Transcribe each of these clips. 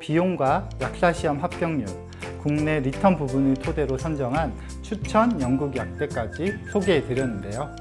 비용과 약사시험 합격률, 국내 리턴 부분을 토대로 선정한 추천 영국 약대까지 소개해 드렸는데요.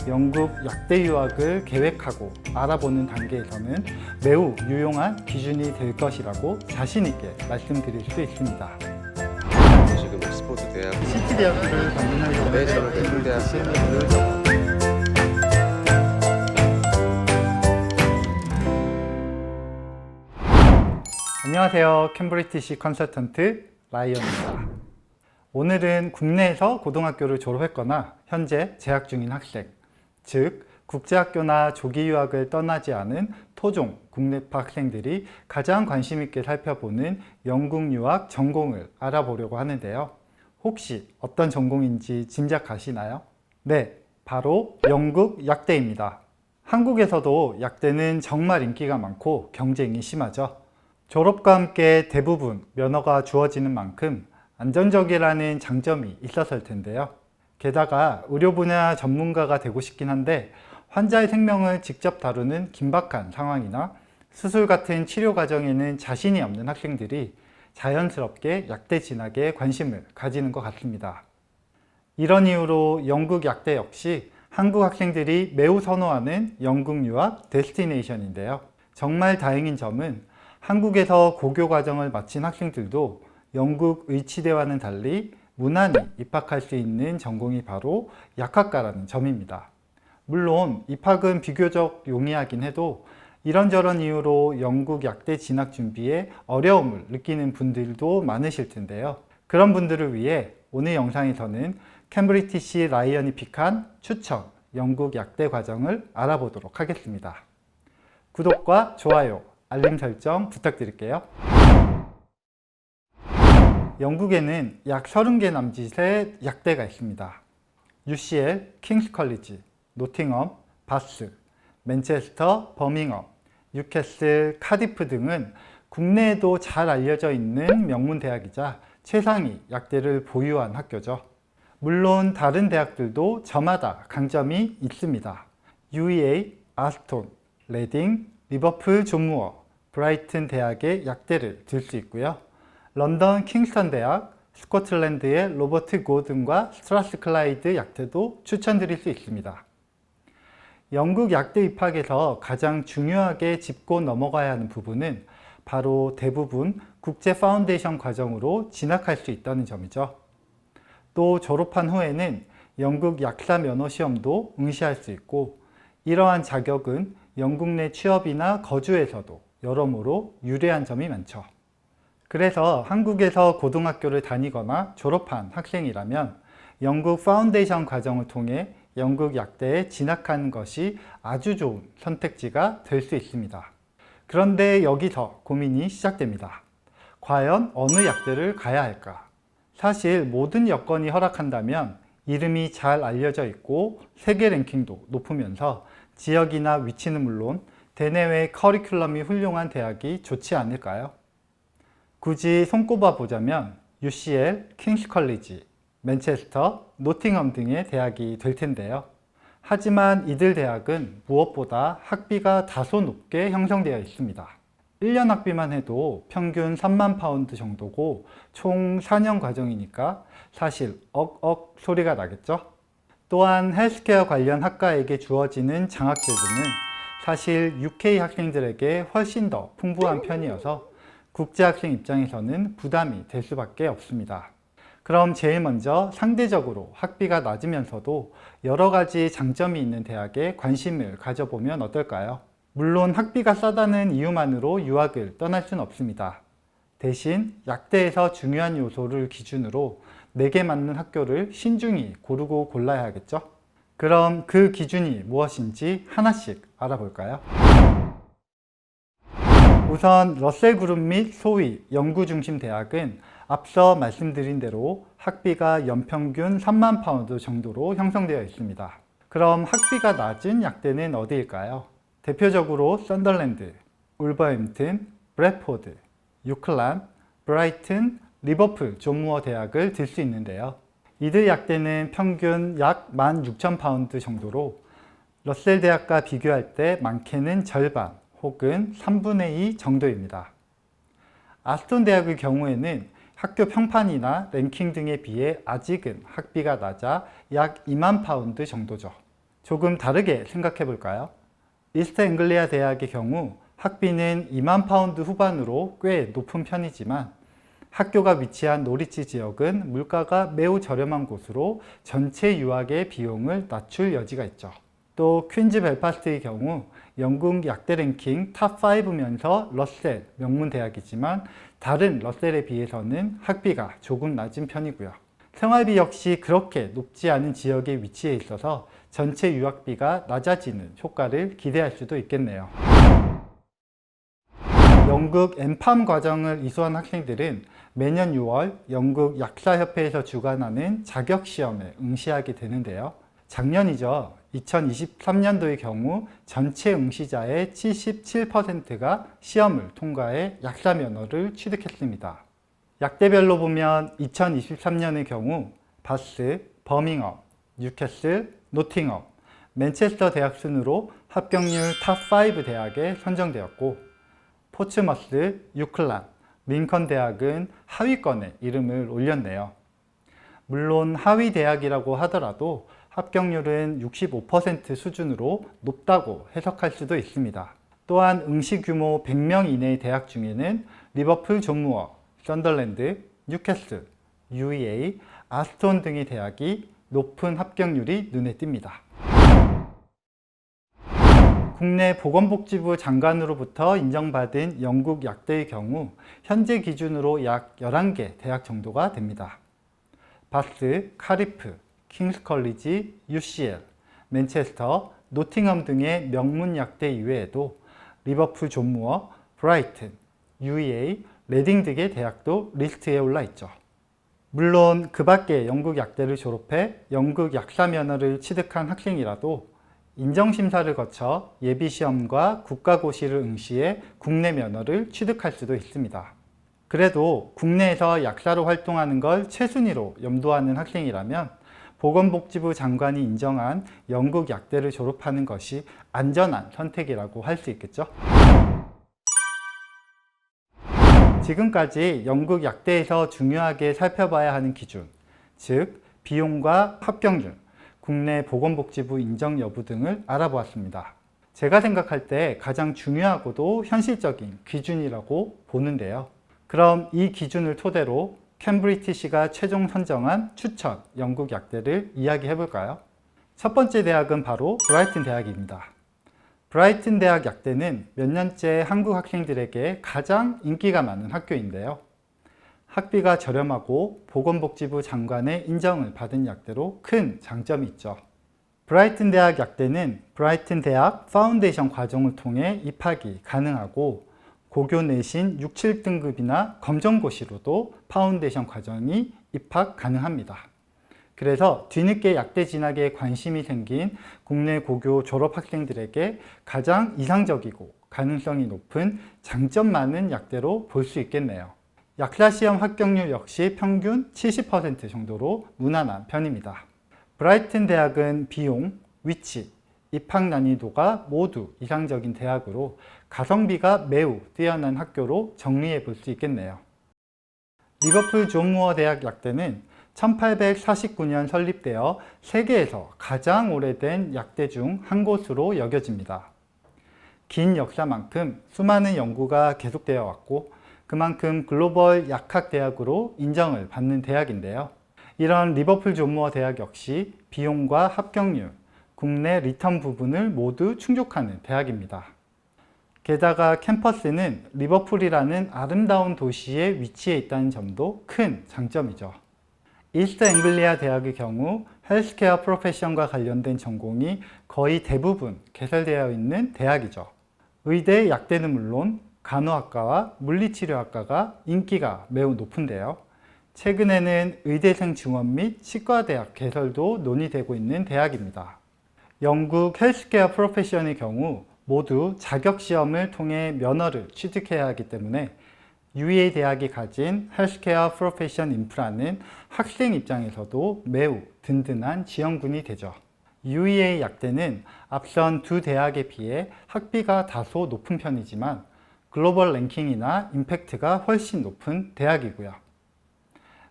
영국 약대 유학을 계획하고 알아보는 단계에서는 매우 유용한 기준이 될 것이라고 자신 있게 말씀드릴 수 있습니다. 지금 옥스퍼드 대학 시티 대학교를 방문하려고 네, 저는 대학 안녕하세요. 캠브리티시 컨설턴트 라이언입니다. 오늘은 국내에서 고등학교를 졸업했거나 현재 재학 중인 학생, 즉 국제학교나 조기 유학을 떠나지 않은 토종 국내파 학생들이 가장 관심 있게 살펴보는 영국 유학 전공을 알아보려고 하는데요. 혹시 어떤 전공인지 짐작하시나요? 네, 바로 영국 약대입니다. 한국에서도 약대는 정말 인기가 많고 경쟁이 심하죠. 졸업과 함께 대부분 면허가 주어지는 만큼 안정적이라는 장점이 있었을 텐데요. 게다가 의료 분야 전문가가 되고 싶긴 한데 환자의 생명을 직접 다루는 긴박한 상황이나 수술 같은 치료 과정에는 자신이 없는 학생들이 자연스럽게 약대 진학에 관심을 가지는 것 같습니다. 이런 이유로 영국 약대 역시 한국 학생들이 매우 선호하는 영국 유학 데스티네이션인데요. 정말 다행인 점은 한국에서 고교 과정을 마친 학생들도 영국 의치대와는 달리 무난히 입학할 수 있는 전공이 바로 약학과라는 점입니다. 물론 입학은 비교적 용이하긴 해도 이런저런 이유로 영국 약대 진학 준비에 어려움을 느끼는 분들도 많으실 텐데요. 그런 분들을 위해 오늘 영상에서는 캠브리티시 라이언이 픽한 추천 영국 약대 과정을 알아보도록 하겠습니다. 구독과 좋아요, 알림 설정 부탁드릴게요. 영국에는 약 30개 남짓의 약대가 있습니다. UCL, 킹스 컬리지, 노팅엄, 바스, 맨체스터, 버밍엄, 뉴캐슬, 카디프 등은 국내에도 잘 알려져 있는 명문 대학이자 최상위 약대를 보유한 학교죠. 물론 다른 대학들도 저마다 강점이 있습니다. UEA, 아스톤, 레딩, 리버풀 존 무어, 브라이튼 대학의 약대를 들 수 있고요. 런던 킹스턴 대학, 스코틀랜드의 로버트 고든과 스트라스클라이드 약대도 추천드릴 수 있습니다. 영국 약대 입학에서 가장 중요하게 짚고 넘어가야 하는 부분은 바로 대부분 국제 파운데이션 과정으로 진학할 수 있다는 점이죠. 또 졸업한 후에는 영국 약사 면허 시험도 응시할 수 있고 이러한 자격은 영국 내 취업이나 거주에서도 여러모로 유리한 점이 많죠. 그래서 한국에서 고등학교를 다니거나 졸업한 학생이라면 영국 파운데이션 과정을 통해 영국 약대에 진학하는 것이 아주 좋은 선택지가 될 수 있습니다. 그런데 여기서 고민이 시작됩니다. 과연 어느 약대를 가야 할까? 사실 모든 여건이 허락한다면 이름이 잘 알려져 있고 세계 랭킹도 높으면서 지역이나 위치는 물론 대내외 커리큘럼이 훌륭한 대학이 좋지 않을까요? 굳이 손꼽아 보자면 UCL, 킹스 컬리지, 맨체스터, 노팅엄 등의 대학이 될 텐데요. 하지만 이들 대학은 무엇보다 학비가 다소 높게 형성되어 있습니다. 1년 학비만 해도 평균 3만 파운드 정도고 총 4년 과정이니까 사실 억억 소리가 나겠죠? 또한 헬스케어 관련 학과에게 주어지는 장학제도는 사실 UK 학생들에게 훨씬 더 풍부한 편이어서 국제학생 입장에서는 부담이 될 수밖에 없습니다. 그럼 제일 먼저 상대적으로 학비가 낮으면서도 여러 가지 장점이 있는 대학에 관심을 가져보면 어떨까요? 물론 학비가 싸다는 이유만으로 유학을 떠날 수는 없습니다. 대신 약대에서 중요한 요소를 기준으로 내게 맞는 학교를 신중히 고르고 골라야 하겠죠? 그럼 그 기준이 무엇인지 하나씩 알아볼까요? 우선 러셀 그룹 및 소위 연구 중심 대학은 앞서 말씀드린 대로 학비가 연평균 3만 파운드 정도로 형성되어 있습니다. 그럼 학비가 낮은 약대는 어디일까요? 대표적으로 썬더랜드, 울버햄튼, 브래포드, 유클란, 브라이튼, 리버풀 존 무어 대학을 들 수 있는데요. 이들 약대는 평균 약 16,000파운드 정도로 러셀 대학과 비교할 때 많게는 절반 혹은 3분의 2 정도입니다. 아스톤 대학의 경우에는 학교 평판이나 랭킹 등에 비해 아직은 학비가 낮아 약 2만 파운드 정도죠. 조금 다르게 생각해 볼까요? 이스트 앵글리아 대학의 경우 학비는 2만 파운드 후반으로 꽤 높은 편이지만 학교가 위치한 노리치 지역은 물가가 매우 저렴한 곳으로 전체 유학의 비용을 낮출 여지가 있죠. 또 퀸즈 벨파스트의 경우 영국 약대 랭킹 탑 5면서 러셀 명문 대학이지만 다른 러셀에 비해서는 학비가 조금 낮은 편이고요. 생활비 역시 그렇게 높지 않은 지역에 위치해 있어서 전체 유학비가 낮아지는 효과를 기대할 수도 있겠네요. 영국 엠팜 과정을 이수한 학생들은 매년 6월 영국 약사협회에서 주관하는 자격시험에 응시하게 되는데요. 작년이죠. 2023년도의 경우 전체 응시자의 77%가 시험을 통과해 약사 면허를 취득했습니다. 약대별로 보면 2023년의 경우 바스, 버밍엄, 뉴캐슬, 노팅엄, 맨체스터 대학 순으로 합격률 탑5 대학에 선정되었고 포츠머스, 유클란, 링컨 대학은 하위권에 이름을 올렸네요. 물론 하위 대학이라고 하더라도 합격률은 65% 수준으로 높다고 해석할 수도 있습니다. 또한 응시 규모 100명 이내의 대학 중에는 리버풀 존 무어, 썬더랜드, 뉴캐슬, UEA, 아스톤 등의 대학이 높은 합격률이 눈에 띕니다. 국내 보건복지부 장관으로부터 인정받은 영국 약대의 경우 현재 기준으로 약 11개 대학 정도가 됩니다. 바스, 카리프, 킹스 컬리지, UCL, 맨체스터, 노팅엄 등의 명문 약대 이외에도 리버풀 존 무어, 브라이튼, UEA, 레딩 등의 대학도 리스트에 올라 있죠. 물론 그 밖에 영국 약대를 졸업해 영국 약사 면허를 취득한 학생이라도 인정심사를 거쳐 예비시험과 국가고시를 응시해 국내 면허를 취득할 수도 있습니다. 그래도 국내에서 약사로 활동하는 걸 최순위로 염두하는 학생이라면 보건복지부 장관이 인정한 영국 약대를 졸업하는 것이 안전한 선택이라고 할 수 있겠죠. 지금까지 영국 약대에서 중요하게 살펴봐야 하는 기준, 즉 비용과 합격률, 국내 보건복지부 인정 여부 등을 알아보았습니다. 제가 생각할 때 가장 중요하고도 현실적인 기준이라고 보는데요. 그럼 이 기준을 토대로 캠브리티시가 최종 선정한 추천 영국 약대를 이야기해 볼까요? 첫 번째 대학은 바로 브라이튼 대학입니다. 브라이튼 대학 약대는 몇 년째 한국 학생들에게 가장 인기가 많은 학교인데요. 학비가 저렴하고 보건복지부 장관의 인정을 받은 약대로 큰 장점이 있죠. 브라이튼 대학 약대는 브라이튼 대학 파운데이션 과정을 통해 입학이 가능하고 고교 내신 6, 7등급이나 검정고시로도 파운데이션 과정이 입학 가능합니다. 그래서 뒤늦게 약대 진학에 관심이 생긴 국내 고교 졸업 학생들에게 가장 이상적이고 가능성이 높은 장점 많은 약대로 볼 수 있겠네요. 약사시험 합격률 역시 평균 70% 정도로 무난한 편입니다. 브라이튼 대학은 비용, 위치, 입학 난이도가 모두 이상적인 대학으로 가성비가 매우 뛰어난 학교로 정리해 볼 수 있겠네요. 리버풀 존 무어 대학 약대는 1849년 설립되어 세계에서 가장 오래된 약대 중 한 곳으로 여겨집니다. 긴 역사만큼 수많은 연구가 계속되어 왔고 그만큼 글로벌 약학 대학으로 인정을 받는 대학인데요. 이런 리버풀 존 무어 대학 역시 비용과 합격률, 국내 리턴 부분을 모두 충족하는 대학입니다. 게다가 캠퍼스는 리버풀이라는 아름다운 도시에 위치해 있다는 점도 큰 장점이죠. 이스트 앵글리아 대학의 경우 헬스케어 프로페션과 관련된 전공이 거의 대부분 개설되어 있는 대학이죠. 의대 약대는 물론 간호학과와 물리치료학과가 인기가 매우 높은데요. 최근에는 의대생 증원 및 치과대학 개설도 논의되고 있는 대학입니다. 영국 헬스케어 프로페션의 경우 모두 자격시험을 통해 면허를 취득해야 하기 때문에 UEA 대학이 가진 헬스케어 프로페션 인프라는 학생 입장에서도 매우 든든한 지원군이 되죠. UEA 약대는 앞선 두 대학에 비해 학비가 다소 높은 편이지만 글로벌 랭킹이나 임팩트가 훨씬 높은 대학이고요.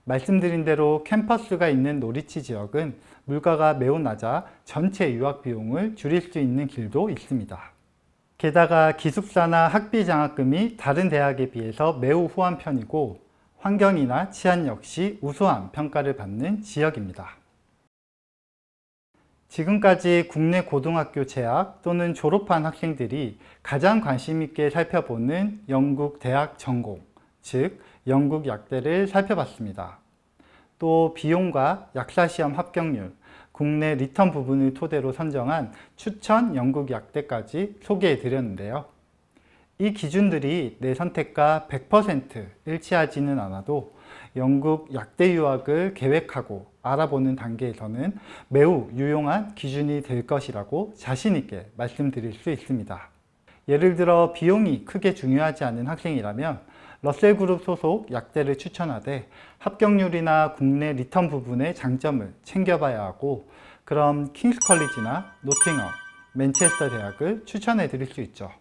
말씀드린 대로 캠퍼스가 있는 노리치 지역은 물가가 매우 낮아 전체 유학 비용을 줄일 수 있는 길도 있습니다. 게다가 기숙사나 학비 장학금이 다른 대학에 비해서 매우 후한 편이고 환경이나 치안 역시 우수한 평가를 받는 지역입니다. 지금까지 국내 고등학교 재학 또는 졸업한 학생들이 가장 관심 있게 살펴보는 영국 대학 전공, 즉 영국 약대를 살펴봤습니다. 또 비용과 약사시험 합격률, 국내 리턴 부분을 토대로 선정한 추천 영국 약대까지 소개해 드렸는데요. 이 기준들이 내 선택과 100% 일치하지는 않아도 영국 약대 유학을 계획하고 알아보는 단계에서는 매우 유용한 기준이 될 것이라고 자신 있게 말씀드릴 수 있습니다. 예를 들어 비용이 크게 중요하지 않은 학생이라면 러셀그룹 소속 약대를 추천하되 합격률이나 국내 리턴 부분의 장점을 챙겨봐야 하고 그럼 킹스컬리지나 노팅엄, 맨체스터 대학을 추천해 드릴 수 있죠.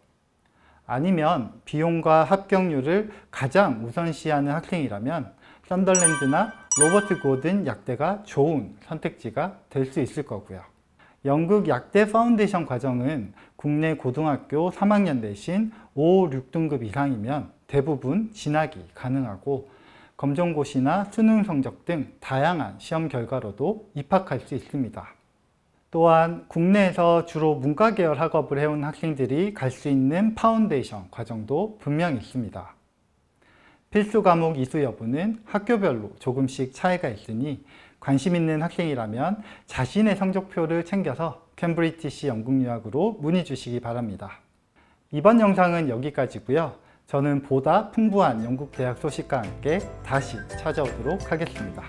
아니면 비용과 합격률을 가장 우선시하는 학생이라면 썬덜랜드나 로버트 고든 약대가 좋은 선택지가 될 수 있을 거고요. 영국 약대 파운데이션 과정은 국내 고등학교 3학년 대신 5, 6등급 이상이면 대부분 진학이 가능하고 검정고시나 수능 성적 등 다양한 시험 결과로도 입학할 수 있습니다. 또한 국내에서 주로 문과 계열 학업을 해온 학생들이 갈 수 있는 파운데이션 과정도 분명 있습니다. 필수 과목 이수 여부는 학교별로 조금씩 차이가 있으니 관심 있는 학생이라면 자신의 성적표를 챙겨서 캠브리티시 영국 유학으로 문의 주시기 바랍니다. 이번 영상은 여기까지고요. 저는 보다 풍부한 영국 대학 소식과 함께 다시 찾아오도록 하겠습니다.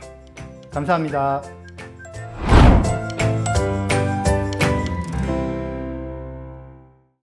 감사합니다.